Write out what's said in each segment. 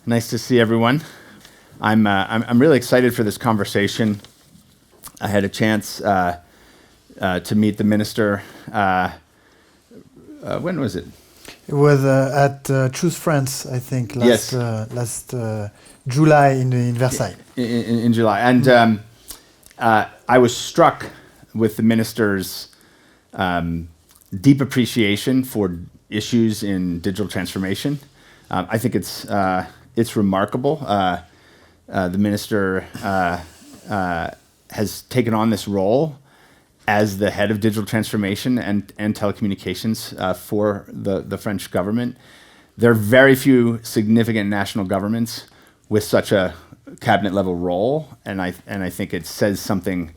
Nice to see everyone. I'm really excited for this conversation. I had a chance to meet the minister. When was it? It was at Choose France, I think, last July in Versailles. In July. And I was struck with the minister's deep appreciation for issues in digital transformation. I think it's remarkable. The minister has taken on this role as the head of digital transformation and telecommunications for the French government. There are very few significant national governments with such a cabinet level role, and I think it says something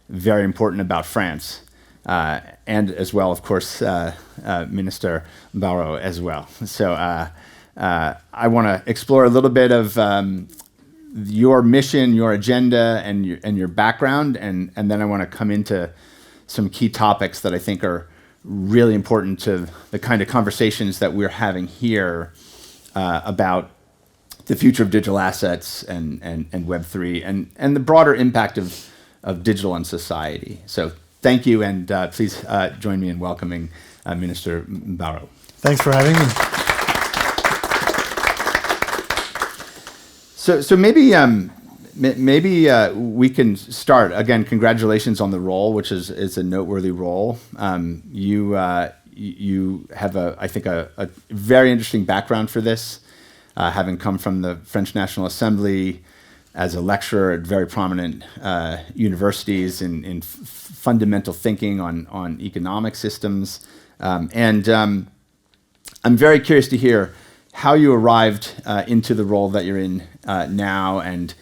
very important about France, and as well, of course, Minister Barrot as well. So I want to explore a little bit of your mission, your agenda, and your background, and then I want to come into some key topics that I think are really important to the kind of conversations that we're having here about the future of digital assets and Web3 and the broader impact of digital on society. So thank you, and please join me in welcoming Minister Barrot. Thanks for having me. So maybe we can start. Again, congratulations on the role, which is a noteworthy role. You have I think a very interesting background for this, having come from the French National Assembly as a lecturer at very prominent universities in fundamental thinking on economic systems, and I'm very curious to hear how you arrived into the role that you're in now, and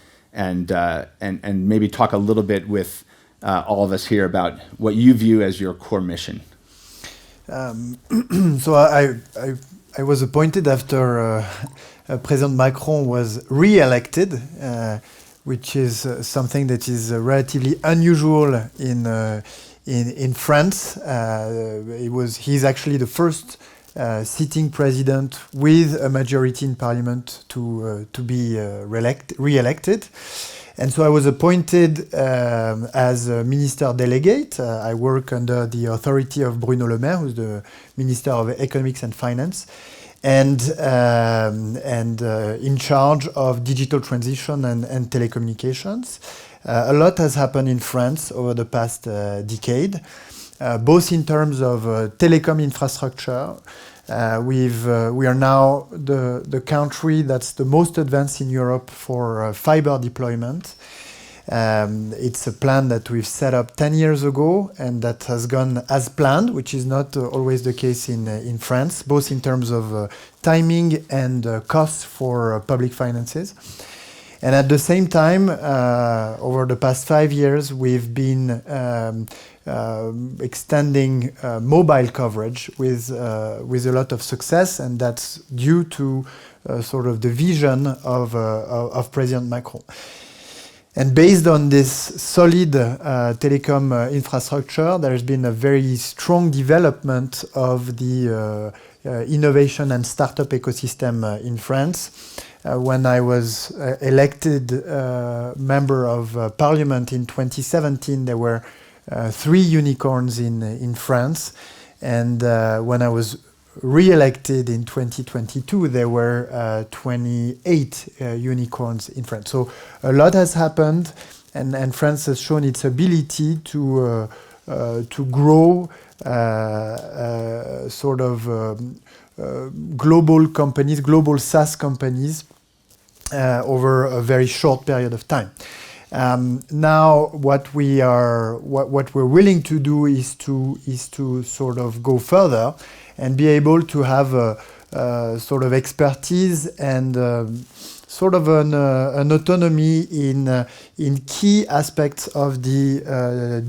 maybe talk a little bit with all of us here about what you view as your core mission. So I was appointed after President Macron was re-elected, which is something that is relatively unusual in France. He's actually the first sitting president with a majority in parliament to be re-elected. And so I was appointed as a minister delegate. I work under the authority of Bruno Le Maire, who's the Minister of Economics and Finance, and in charge of digital transition and telecommunications. A lot has happened in France over the past decade, both in terms of telecom infrastructure. We are now the country that's the most advanced in Europe for fiber deployment. It's a plan that we've set up 10 years ago and that has gone as planned, which is not always the case in France, both in terms of timing and costs for public finances. And at the same time, over the past 5 years, we've been extending mobile coverage with a lot of success, and that's due to sort of the vision of President Macron. And based on this solid telecom infrastructure, there has been a very strong development of the innovation and startup ecosystem in France. When I was elected member of parliament in 2017, there were 3 unicorns in France. And when I was re-elected in 2022, there were 28 unicorns in France. So a lot has happened, and France has shown its ability to grow sort of global companies, global SaaS companies over a very short period of time. Now, what we're willing to do is to sort of go further and be able to have a sort of expertise and sort of an autonomy in key aspects of the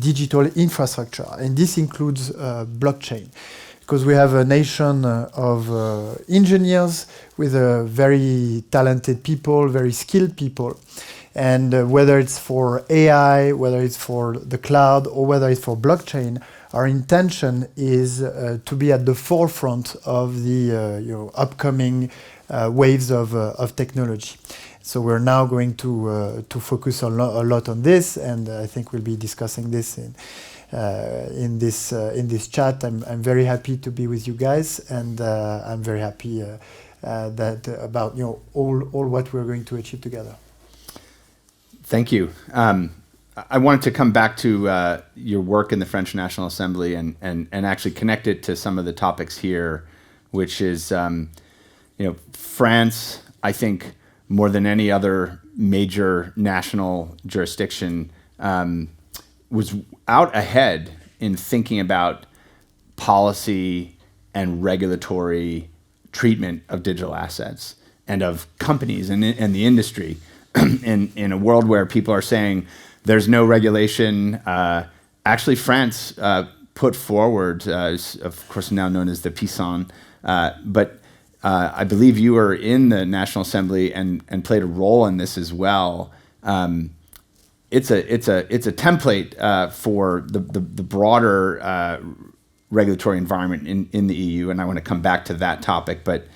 digital infrastructure, and this includes blockchain. Because we have a nation of engineers with very talented people, very skilled people. And whether it's for AI, whether it's for the cloud, or whether it's for blockchain, our intention is to be at the forefront of the upcoming waves of technology. So we're now going to focus a lot on this, and I think we'll be discussing this in this chat. I'm very happy to be with you guys, and I'm very happy about all what we're going to achieve together. Thank you. I wanted to come back to your work in the French National Assembly and actually connect it to some of the topics here, which is France, I think, more than any other major national jurisdiction, was out ahead in thinking about policy and regulatory treatment of digital assets and of companies and the industry in a world where people are saying there's no regulation. Actually, France put forward, of course now known as the PISAN, but I believe you were in the National Assembly and played a role in this as well. It's a template for the broader regulatory environment in the EU, and I want to come back to that topic. But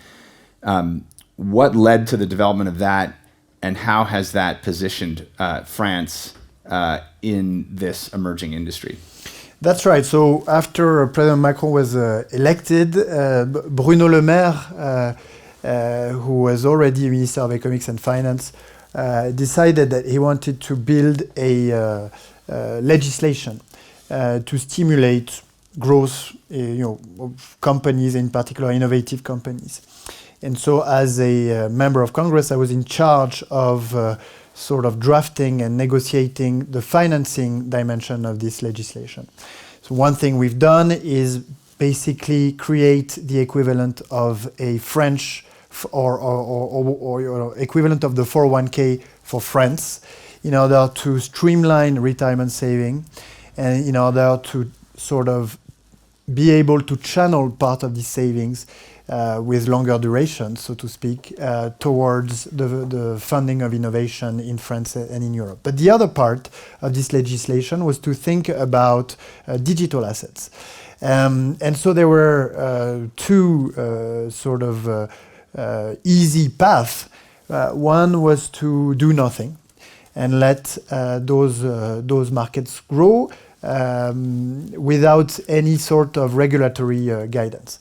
what led to the development of that, and how has that positioned France in this emerging industry? That's right. So after President Macron was elected, Bruno Le Maire, who was already Minister of Economics and Finance, decided that he wanted to build a legislation to stimulate growth, of companies, in particular innovative companies. And so as a member of Congress, I was in charge of sort of drafting and negotiating the financing dimension of this legislation. So one thing we've done is basically create the equivalent of a French or equivalent of the 401k for France in order to streamline retirement saving and in order to sort of be able to channel part of these savings with longer duration, so to speak, towards the funding of innovation in France and in Europe. But the other part of this legislation was to think about digital assets. And so there were two sort of easy paths. One was to do nothing and let those markets grow without any sort of regulatory guidance.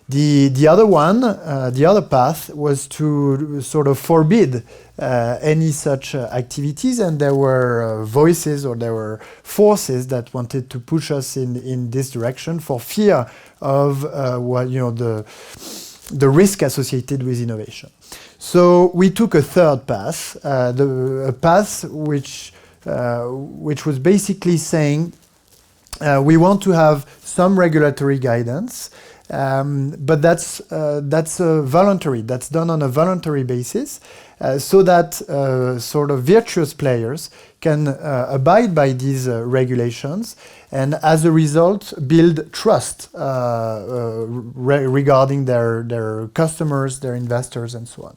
The other one, the other path was to sort of forbid any such activities, and there were voices or there were forces that wanted to push us in this direction for fear of the risk associated with innovation. So we took a third path, a path which was basically saying we want to have some regulatory guidance. But that's voluntary. That's done on a voluntary basis, so that sort of virtuous players can abide by these regulations, and as a result, build trust regarding their customers, their investors, and so on.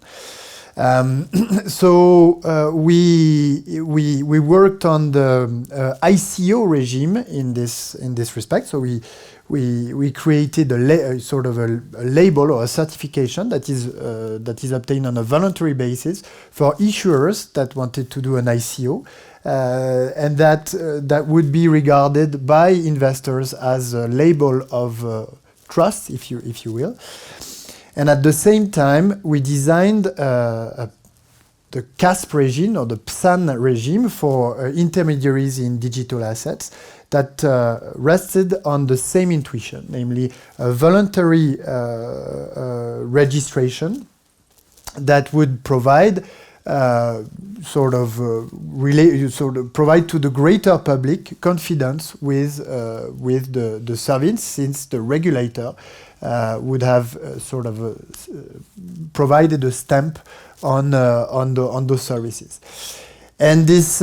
So we worked on the ICO regime in this respect. So we created a sort of a label or a certification that is obtained on a voluntary basis for issuers that wanted to do an ICO, and that would be regarded by investors as a label of trust, if you will. And at the same time, we designed the CASP regime or the PSAN regime for intermediaries in digital assets that rested on the same intuition, namely a voluntary registration that would provide provide to the greater public confidence with the service, since the regulator would have provided a stamp on those services. And this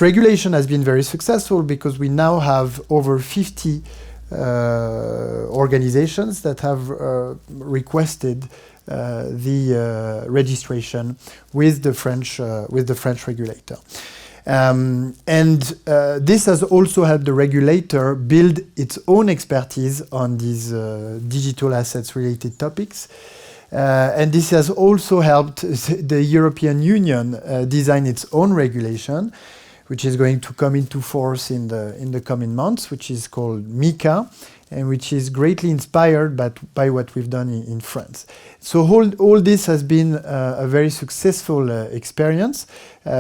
regulation has been very successful because we now have over 50 organizations that have requested the registration with the French regulator. This has also helped the regulator build its own expertise on these digital assets related topics. And this has also helped the European Union design its own regulation, which is going to come into force in the coming months, which is called MiCA, and which is greatly inspired by what we've done in France. So all this has been a very successful experience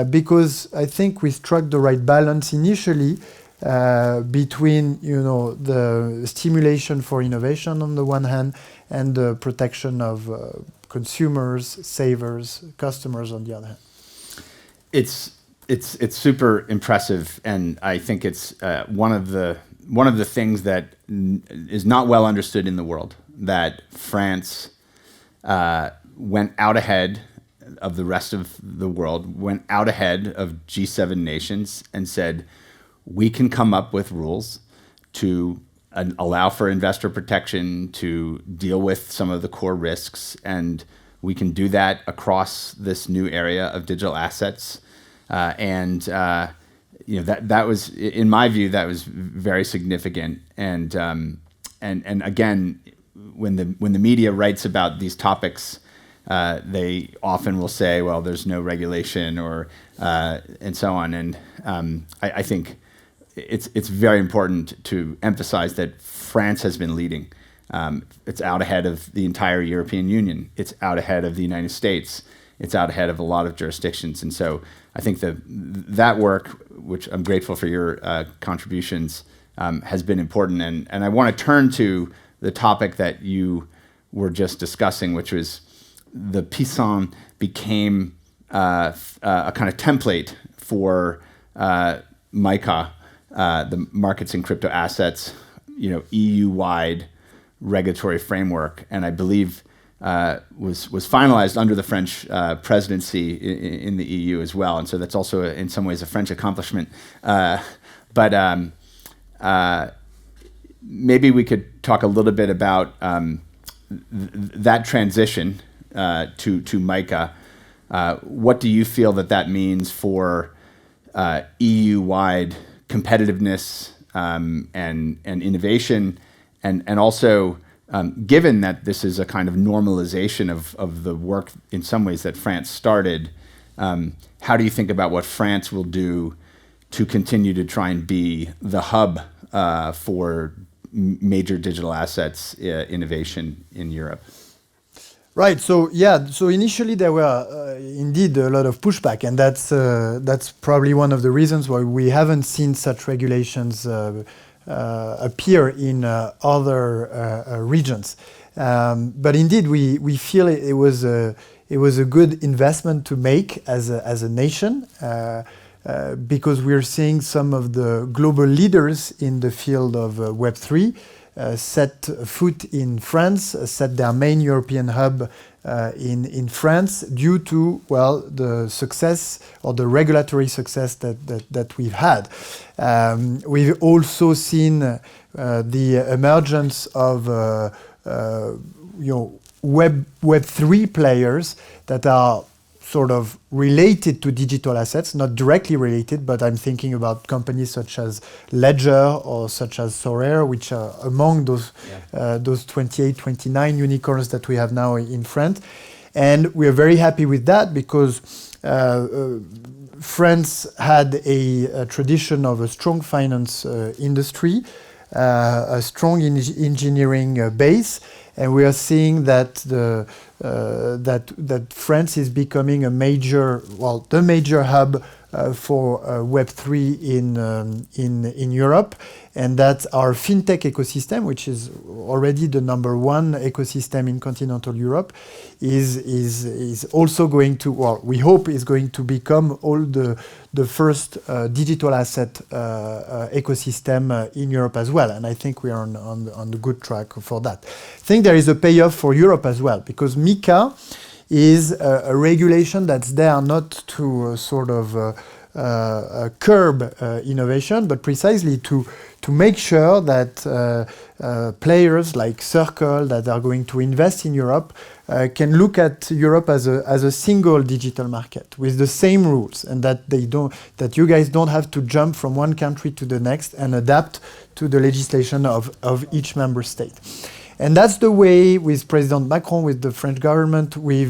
because I think we struck the right balance initially between the stimulation for innovation on the one hand and the protection of consumers, savers, customers on the other hand. It's super impressive, and I think it's one of the things that is not well understood in the world, that France went out ahead of the rest of the world, went out ahead of G7 nations and said, we can come up with rules to allow for investor protection, to deal with some of the core risks, and we can do that across this new area of digital assets. That was, in my view, that was very significant. And again, when the media writes about these topics, they often will say, well, there's no regulation or and so on. And I think it's very important to emphasize that France has been leading. It's out ahead of the entire European Union. It's out ahead of the United States. It's out ahead of a lot of jurisdictions. And so I think that work, which I'm grateful for your contributions, has been important. And I want to turn to the topic that you were just discussing, which was the PISAN became a kind of template for MiCA, the Markets in Crypto Assets, EU-wide regulatory framework, and I believe was finalized under the French presidency in the EU as well. And so that's also in some ways a French accomplishment. But maybe we could talk a little bit about that transition to MiCA. What do you feel that means for EU-wide competitiveness and innovation, and also given that this is a kind of normalization of the work in some ways that France started, how do you think about what France will do to continue to try and be the hub for major digital assets innovation in Europe? Right. So initially there were indeed a lot of pushback, and that's probably one of the reasons why we haven't seen such regulations appear in other regions. But indeed, we feel it was a good investment to make as a nation, because we're seeing some of the global leaders in the field of Web3 set foot in France, set their main European hub in France due to, the success or the regulatory success that we've had. We've also seen the emergence of Web3 players that are sort of related to digital assets, not directly related, but I'm thinking about companies such as Ledger or such as Sorare, which are among those 28, 29 unicorns that we have now in France. And we are very happy with that because France had a tradition of a strong finance industry, a strong engineering base, and we are seeing that that France is becoming the major hub for Web3 in Europe, and that our fintech ecosystem, which is already the number one ecosystem in continental Europe, is also going to, we hope is going to become all the first digital asset ecosystem in Europe as well. And I think we are on the good track for that. I think there is a payoff for Europe as well, because MiCA is a regulation that's there not to sort of curb innovation, but precisely to make sure that players like Circle that are going to invest in Europe can look at Europe as a single digital market with the same rules, and that you guys don't have to jump from one country to the next and adapt to the legislation of each member state. And that's the way with President Macron, with the French government, we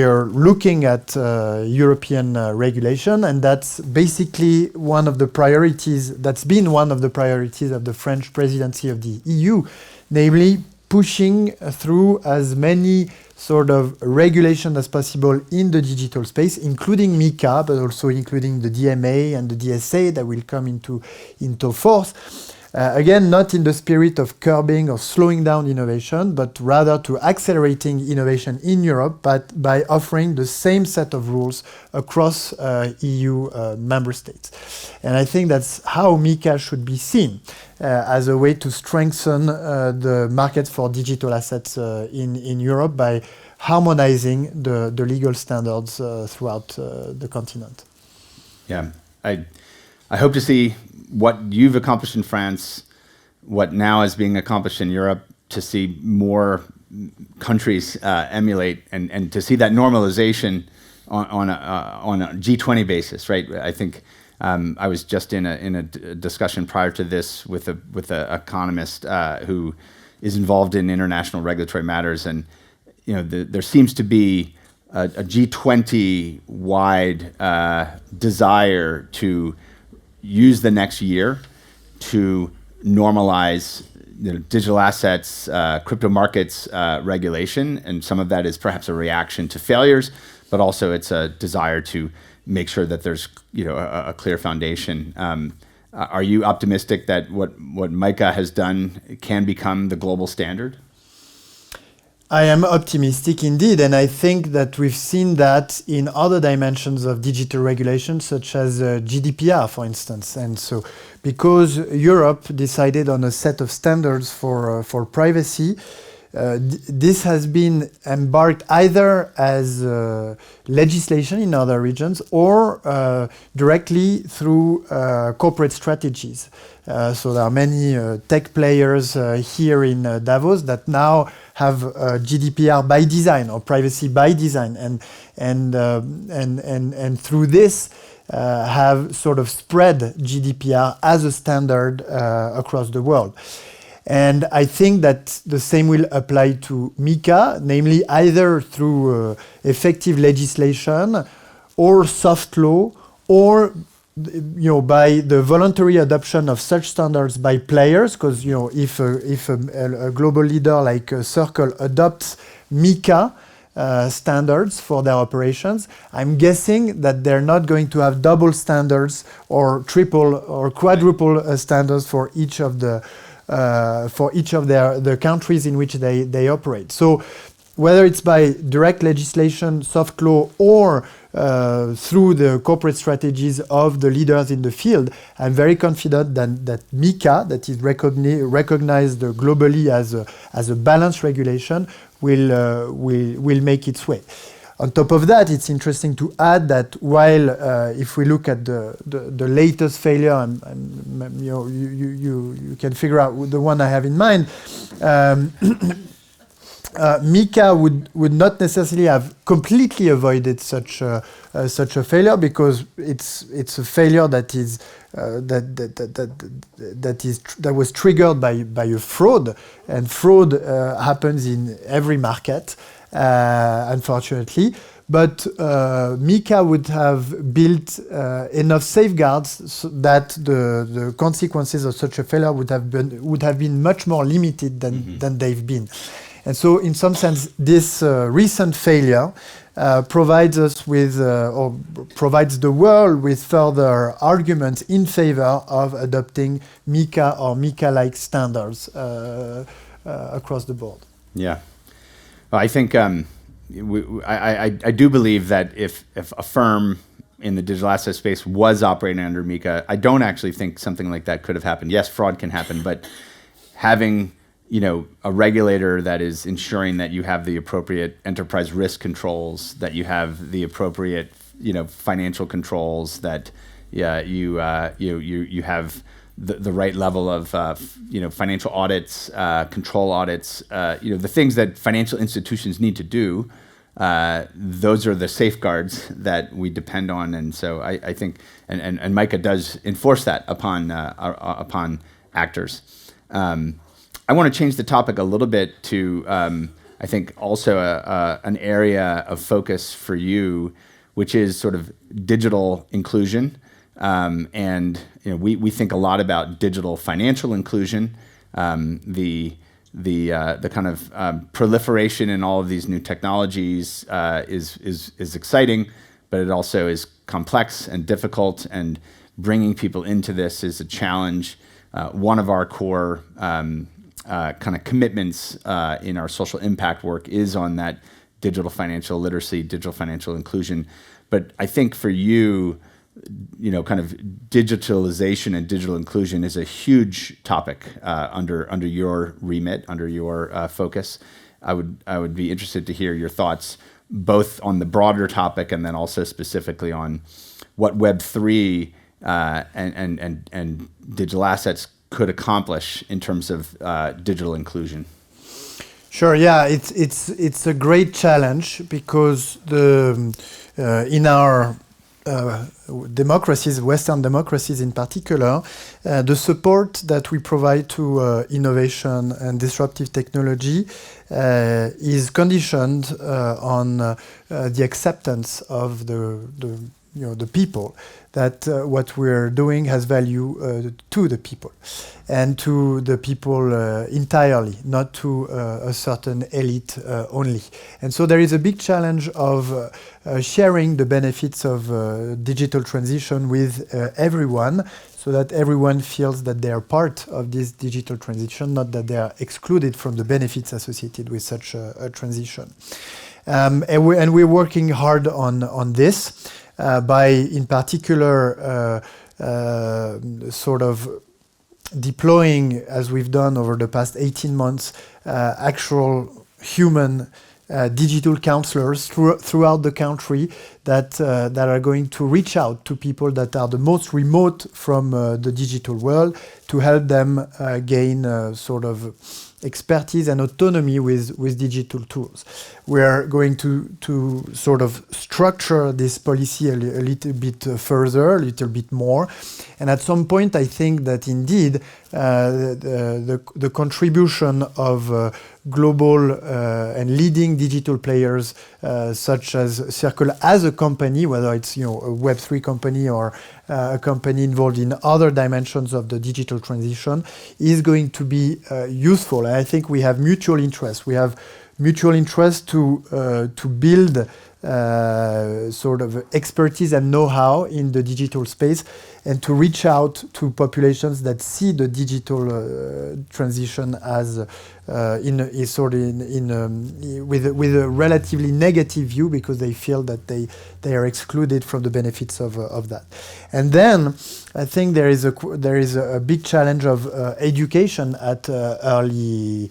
are looking at European regulation, and that's basically one of the priorities, that's been one of the priorities of the French presidency of the EU, namely pushing through as many sort of regulation as possible in the digital space, including MiCA, but also including the DMA and the DSA that will come into force. Again, not in the spirit of curbing or slowing down innovation, but rather to accelerating innovation in Europe, but by offering the same set of rules across EU member states. And I think that's how MiCA should be seen, as a way to strengthen the market for digital assets in Europe by harmonizing the legal standards throughout the continent. Yeah, I hope to see what you've accomplished in France, what now is being accomplished in Europe, to see more countries emulate and to see that normalization on a G20 basis, right? I think I was just in a discussion prior to this with a economist who is involved in international regulatory matters, and there seems to be a G20 wide desire to use the next year to normalize digital assets, crypto markets regulation, and some of that is perhaps a reaction to failures, but also it's a desire to make sure that there's a clear foundation. Are you optimistic that what MiCA has done can become the global standard? I am optimistic indeed, and I think that we've seen that in other dimensions of digital regulation, such as GDPR, for instance. And so, because Europe decided on a set of standards for privacy, this has been embarked either as legislation in other regions or directly through corporate strategies. So there are many tech players here in Davos that now have GDPR by design or privacy by design, and through this have sort of spread GDPR as a standard across the world. And I think that the same will apply to MiCA, namely either through effective legislation or soft law, or by the voluntary adoption of such standards by players, because if a global leader like Circle adopts MiCA standards for their operations, I'm guessing that they're not going to have double standards or triple or quadruple standards for each of the countries in which they operate. So whether it's by direct legislation, soft law, or through the corporate strategies of the leaders in the field, I'm very confident that MiCA, that is recognized globally as a balanced regulation, will make its way. On top of that, it's interesting to add that while if we look at the latest failure, and you can figure out the one I have in mind, MiCA would not necessarily have completely avoided such a failure, because it's a failure that was triggered by a fraud, and fraud happens in every market, unfortunately. But MiCA would have built enough safeguards so that the consequences of such a failure would have been much more limited than they've been. And so, in some sense, this recent failure provides us with, or provides the world with further arguments in favor of adopting MiCA or MiCA-like standards across the board. Yeah, well, I think I do believe that if a firm in the digital asset space was operating under MiCA, I don't actually think something like that could have happened. Yes, fraud can happen, but having a regulator that is ensuring that you have the appropriate enterprise risk controls, that you have the appropriate, financial controls, that you have the right level of financial audits, control audits, the things that financial institutions need to do. Those are the safeguards that we depend on, and so I think, and MiCA does enforce that upon actors. I want to change the topic a little bit to, I think, also an area of focus for you, which is sort of digital inclusion. And we think a lot about digital financial inclusion, the kind of proliferation in all of these new technologies is exciting, but it also is complex and difficult, and bringing people into this is a challenge. One of our core kind of commitments in our social impact work is on that digital financial literacy, digital financial inclusion. But I think for you, kind of digitalization and digital inclusion is a huge topic under your remit, under your focus. I would be interested to hear your thoughts both on the broader topic and then also specifically on what Web3 and digital assets could accomplish in terms of digital inclusion. Sure. Yeah, it's a great challenge because in our democracies, Western democracies in particular, the support that we provide to innovation and disruptive technology is conditioned on the acceptance of the people, that what we're doing has value to the people, and to the people entirely, not to a certain elite only. And so there is a big challenge of sharing the benefits of digital transition with everyone, so that everyone feels that they are part of this digital transition, not that they are excluded from the benefits associated with such a transition. And we're working hard on this. By, in particular, sort of deploying, as we've done over the past 18 months, actual human digital counselors throughout the country that are going to reach out to people that are the most remote from the digital world, to help them gain sort of expertise and autonomy with digital tools. We are going to sort of structure this policy a little bit further, a little bit more. And at some point, I think that indeed the contribution of global and leading digital players such as Circle as a company, whether it's a Web3 company or a company involved in other dimensions of the digital transition, is going to be useful. And I think we have mutual interest. We have mutual interest to build sort of expertise and know-how in the digital space, and to reach out to populations that see the digital transition as with a relatively negative view, because they feel that they are excluded from the benefits of that. And then I think there is a big challenge of education at early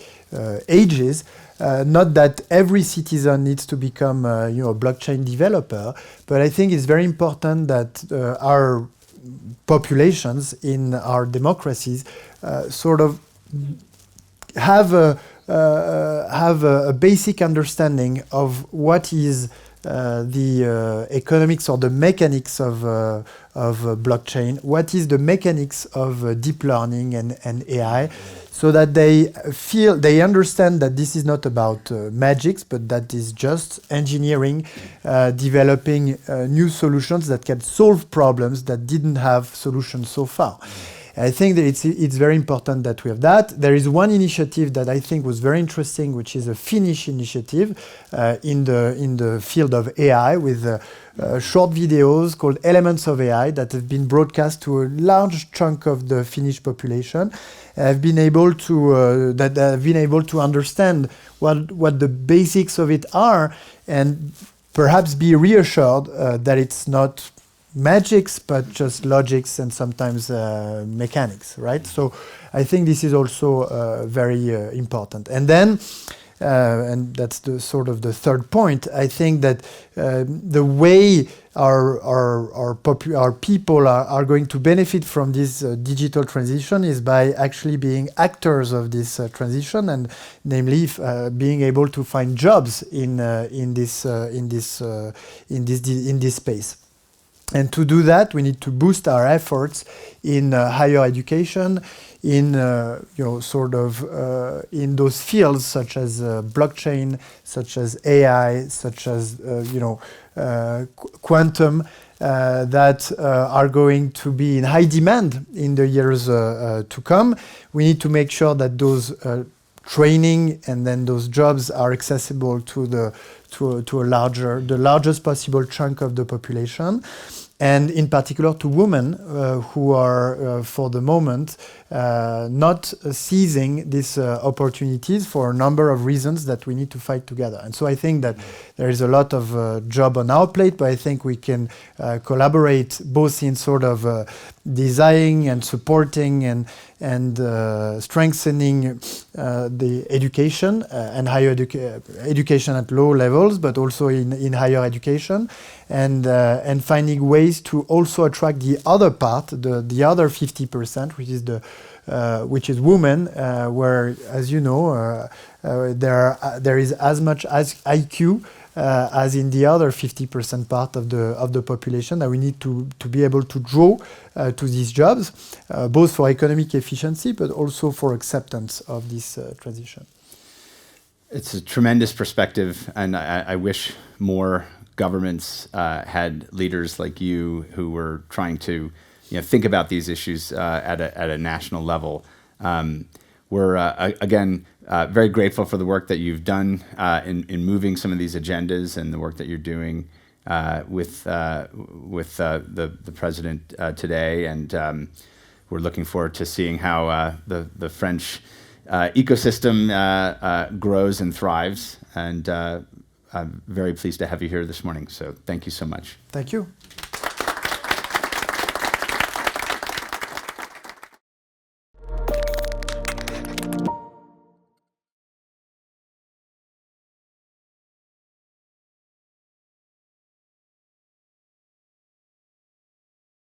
ages. Not that every citizen needs to become a blockchain developer, but I think it's very important that our populations in our democracies sort of have a basic understanding of what is the economics or the mechanics of blockchain, what is the mechanics of deep learning and AI, so that they understand that this is not about magics, but that is just engineering, developing new solutions that can solve problems that didn't have solutions so far. I think that it's very important that we have that. There is one initiative that I think was very interesting, which is a Finnish initiative in the field of AI, with short videos called Elements of AI that have been broadcast to a large chunk of the Finnish population. Have been able to understand what the basics of it are, and perhaps be reassured that it's not magics, but just logics and sometimes mechanics, right? So I think this is also very important. And then and that's the sort of the third point. I think that the way our people are going to benefit from this digital transition is by actually being actors of this transition, and namely being able to find jobs in this space. And to do that, we need to boost our efforts in higher education, in in those fields such as blockchain, such as AI, such as quantum, that are going to be in high demand in the years to come. We need to make sure that those training and then those jobs are accessible to the largest possible chunk of the population, and in particular to women who are for the moment not seizing these opportunities for a number of reasons that we need to fight together. And so I think that there is a lot of job on our plate, but I think we can collaborate both in sort of designing and supporting and strengthening the education and higher education at low levels, but also in higher education, and finding ways to also attract the other part, the other 50%, which is women, where, as you know, there is as much as IQ as in the other 50% part of the population, that we need to be able to draw to these jobs, both for economic efficiency, but also for acceptance of this transition. It's a tremendous perspective, and I wish more governments had leaders like you who were trying to think about these issues at a national level. We're again very grateful for the work that you've done in moving some of these agendas, and the work that you're doing with the president today. And we're looking forward to seeing how the French ecosystem grows and thrives. And I'm very pleased to have you here this morning. So thank you so much. Thank you.